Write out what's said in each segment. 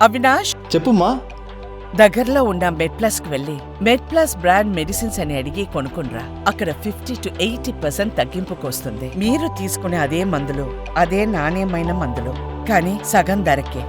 అవినాష్, చెప్పుమా. దగ్గరలో ఉన్న మెడ్ప్లస్ కు వెళ్ళి మెడ్ప్లస్ బ్రాండ్ మెడిసిన్స్ అని అడిగి కొనుక్కునరా. అక్కడ 50 to 80% తగ్గింపుకు వస్తుంది. మీరు తీసుకునే అదే మందులు, అదే నాణ్యమైన మందులు, కానీ సగం ధరకే.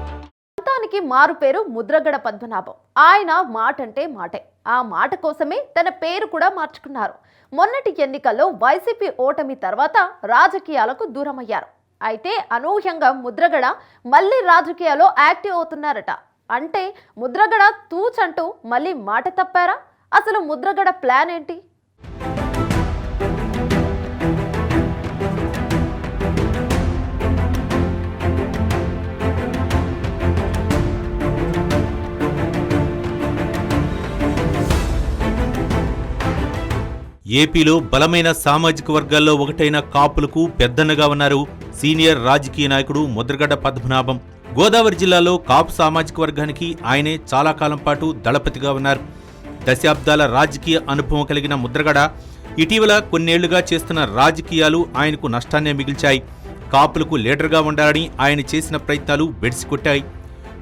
మారు పేరు ముద్రగడ పద్మనాభం. ఆయన మాట అంటే మాటే. ఆ మాట కోసమే తన పేరు కూడా మార్చుకున్నారు. మొన్నటి ఎన్నికల్లో వైసీపీ ఓటమి తర్వాత రాజకీయాలకు దూరమయ్యారు. అయితే అనూహ్యంగా ముద్రగడ మళ్ళీ రాజకీయాల్లో యాక్టివ్ అవుతున్నారట. అంటే ముద్రగడ తూచంటూ మళ్ళీ మాట తప్పారా? అసలు ముద్రగడ ప్లాన్ ఏంటి? ఏపీలో బలమైన సామాజిక వర్గాల్లో ఒకటైన కాపులకు పెద్దన్నగా ఉన్నారు సీనియర్ రాజకీయ నాయకుడు ముద్రగడ పద్మనాభం. గోదావరి జిల్లాలో కాపు సామాజిక వర్గానికి ఆయనే చాలా కాలం పాటు దళపతిగా ఉన్నారు. దశాబ్దాల రాజకీయ అనుభవం కలిగిన ముద్రగడ ఇటీవల కొన్నేళ్లుగా చేస్తున్న రాజకీయాలు ఆయనకు నష్టాన్నే మిగిల్చాయి. కాపులకు లీడర్గా ఉండాలని ఆయన చేసిన ప్రయత్నాలు బెడిసికొట్టాయి.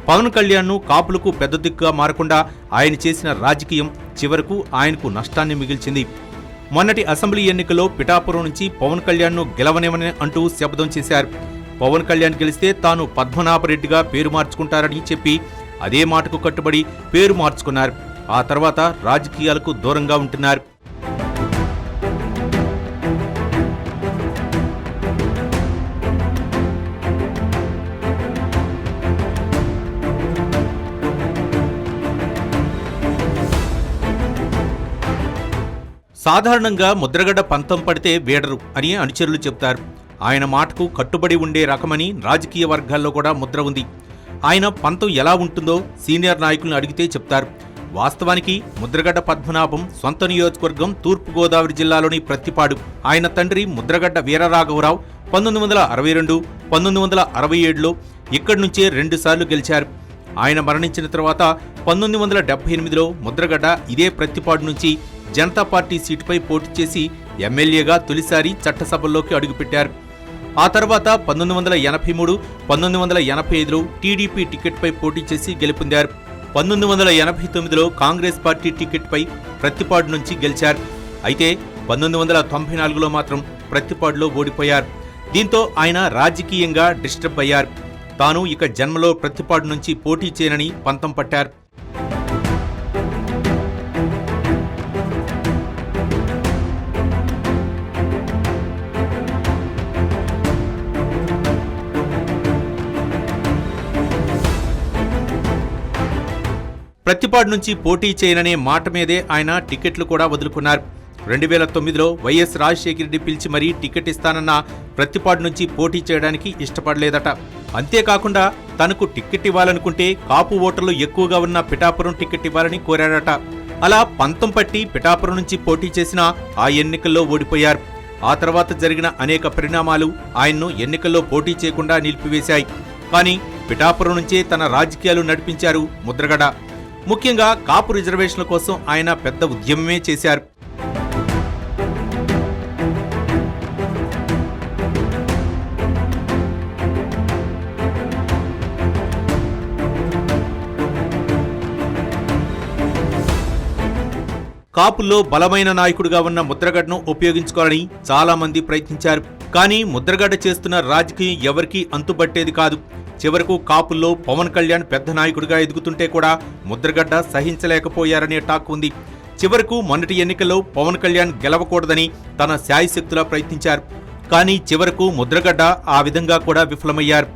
పవన్ కళ్యాణ్ను కాపులకు పెద్ద దిక్కుగా మారకుండా ఆయన చేసిన రాజకీయం చివరకు ఆయనకు నష్టాన్ని మిగిల్చింది. మొన్నటి అసెంబ్లీ ఎన్నికల్లో పిఠాపురం నుంచి పవన్ కళ్యాణ్ను గెలవనివ్వని అంటూ శపథం చేశారు. పవన్ కళ్యాణ్ గెలిస్తే తాను పద్మనాభరెడ్డిగా పేరు మార్చుకుంటారని చెప్పి అదే మాటకు కట్టుబడి పేరు మార్చుకున్నారు. ఆ తర్వాత రాజకీయాలకు దూరంగా ఉంటున్నారు. సాధారణంగా ముద్రగడ పంతం పడితే వీడరు అని అనుచరులు చెప్తారు. ఆయన మాటకు కట్టుబడి ఉండే రకమని రాజకీయ వర్గాల్లో కూడా ముద్ర ఉంది. ఆయన పంతం ఎలా ఉంటుందో సీనియర్ నాయకులను అడిగితే చెప్తారు. వాస్తవానికి ముద్రగడ్డ పద్మనాభం సొంత నియోజకవర్గం తూర్పుగోదావరి జిల్లాలోని ప్రత్తిపాడు. ఆయన తండ్రి ముద్రగడ్డ వీరరాఘవరావు 1962, 1967లో ఇక్కడి నుంచే 2 సార్లు గెలిచారు. ఆయన మరణించిన తర్వాత 1978లో ముద్రగడ్డ ఇదే ప్రత్తిపాడు నుంచి జనతా పార్టీ సీటుపై పోటీ చేసి ఎమ్మెల్యేగా తొలిసారి చట్టసభల్లోకి అడుగుపెట్టారు. ఆ తర్వాత 1983, 1985లో టీడీపీ టికెట్పై పోటీ చేసి గెలుపొందారు. 1989లో కాంగ్రెస్ పార్టీ టికెట్పై ప్రత్తిపాడు నుంచి గెలిచారు. అయితే 1994లో మాత్రం ప్రత్తిపాడులో ఓడిపోయారు. దీంతో ఆయన రాజకీయంగా డిస్టర్బ్ అయ్యారు. తాను ఇక జన్మలో ప్రత్తిపాడు నుంచి పోటీ చేయనని పంతం పట్టారు. ప్రత్తిపాడు నుంచి పోటీ చేయననే మాట మీదే ఆయన టికెట్లు కూడా వదులుకున్నారు. 2009లో వైఎస్ రాజశేఖర రెడ్డి పిలిచి మరీ టికెట్ ఇస్తానన్న ప్రత్తిపాడు నుంచి పోటీ చేయడానికి ఇష్టపడలేదట. అంతేకాకుండా తనకు టికెట్ ఇవ్వాలనుకుంటే కాపు ఓటర్లు ఎక్కువగా ఉన్న పిఠాపురం టికెట్ ఇవ్వాలని కోరాడట. అలా పంతం పట్టి పిఠాపురం నుంచి పోటీ చేసినా ఆ ఎన్నికల్లో ఓడిపోయారు. ఆ తర్వాత జరిగిన అనేక పరిణామాలు ఆయన్ను ఎన్నికల్లో పోటీ చేయకుండా నిలిపివేశాయి. కానీ పిఠాపురం నుంచే తన రాజకీయాలు నడిపించారు ముద్రగడ. ముఖ్యంగా కాపు రిజర్వేషన్ల కోసం ఆయన పెద్ద ఉద్యమమే చేశారు. కాపుల్లో బలమైన నాయకుడిగా ఉన్న ముద్రగడను ఉపయోగించుకోవాలని చాలా మంది ప్రయత్నించారు. కానీ ముద్రగడ చేస్తున్న రాజకీయం ఎవరికీ అంతుబట్టేది కాదు. చివరకు కాపుల్లో పవన్ కళ్యాణ్ పెద్ద నాయకుడిగా ఎదుగుతుంటే కూడా ముద్రగడ్డ సహించలేకపోయారనే టాక్ ఉంది. చివరకు మొన్నటి ఎన్నికల్లో పవన్ కళ్యాణ్ గెలవకూడదని తన శాయశక్తులా ప్రయత్నించారు. కానీ చివరకు ముద్రగడ్డ ఆ విధంగా కూడా విఫలమయ్యారు.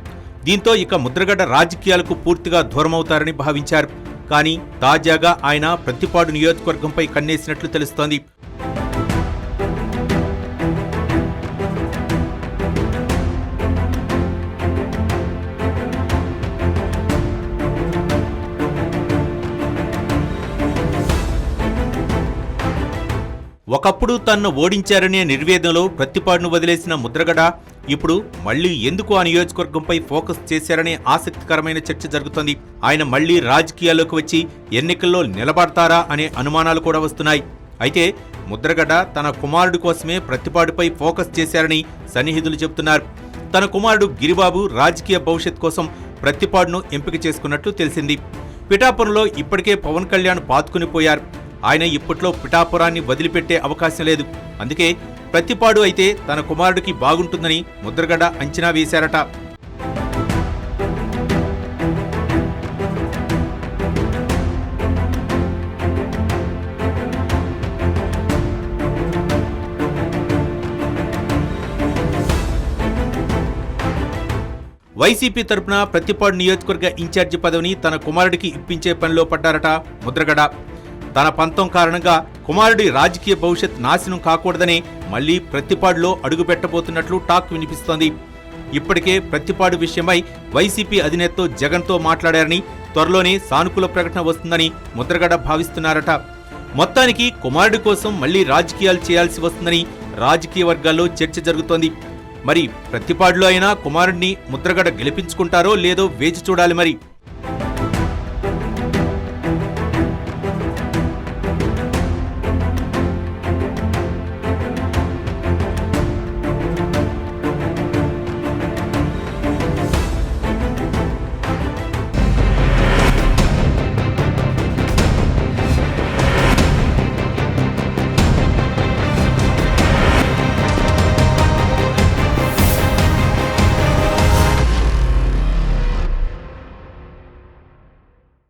దీంతో ఇక ముద్రగడ్డ రాజకీయాలకు పూర్తిగా దూరమవుతారని భావించారు. కానీ తాజాగా ఆయన ప్రత్తిపాడు నియోజకవర్గంపై కన్నేసినట్లు తెలుస్తోంది. ఒకప్పుడు తన్ను ఓడించారనే నిర్వేదనలో ప్రత్తిపాడును వదిలేసిన ముద్రగడ ఇప్పుడు మళ్లీ ఎందుకు ఆ నియోజకవర్గంపై ఫోకస్ చేశారనే ఆసక్తికరమైన చర్చ జరుగుతోంది. ఆయన మళ్లీ రాజకీయాల్లోకి వచ్చి ఎన్నికల్లో నిలబడతారా అనే అనుమానాలు కూడా వస్తున్నాయి. అయితే ముద్రగడ తన కుమారుడి కోసమే ప్రత్తిపాడుపై ఫోకస్ చేశారని సన్నిహితులు చెబుతున్నారు. తన కుమారుడు గిరిబాబు రాజకీయ భవిష్యత్ కోసం ప్రత్తిపాడును ఎంపిక చేసుకున్నట్లు తెలిసింది. పిఠాపురంలో ఇప్పటికే పవన్ కళ్యాణ్ పాతుకుని పోయారు. ఆయన ఇప్పట్లో పిఠాపురాన్ని వదిలిపెట్టే అవకాశం లేదు. అందుకే ప్రత్తిపాడు అయితే తన కుమారుడికి బాగుంటుందని ముద్రగడ అంచనా వేశారట. వైసీపీ తరపున ప్రత్తిపాడు నియోజకవర్గ ఇన్ఛార్జి పదవిని తన కుమారుడికి ఇప్పించే పనిలో పడ్డారట ముద్రగడ. తన పంతం కారణంగా కుమారుడి రాజకీయ భవిష్యత్ నాశనం కాకూడదనే మళ్లీ ప్రత్తిపాడులో అడుగుపెట్టబోతున్నట్లు టాక్ వినిపిస్తోంది. ఇప్పటికే ప్రత్తిపాడు విషయమై వైసీపీ అధినేతతో జగన్తో మాట్లాడారని, త్వరలోనే సానుకూల ప్రకటన వస్తుందని ముద్రగడ భావిస్తున్నారట. మొత్తానికి కుమారుడి కోసం మళ్లీ రాజకీయాలు చేయాల్సి వస్తుందని రాజకీయ వర్గాల్లో చర్చ జరుగుతోంది. మరి ప్రత్తిపాడులో అయినా కుమారుడిని ముద్రగడ గెలిపించుకుంటారో లేదో వేచి చూడాలి మరి.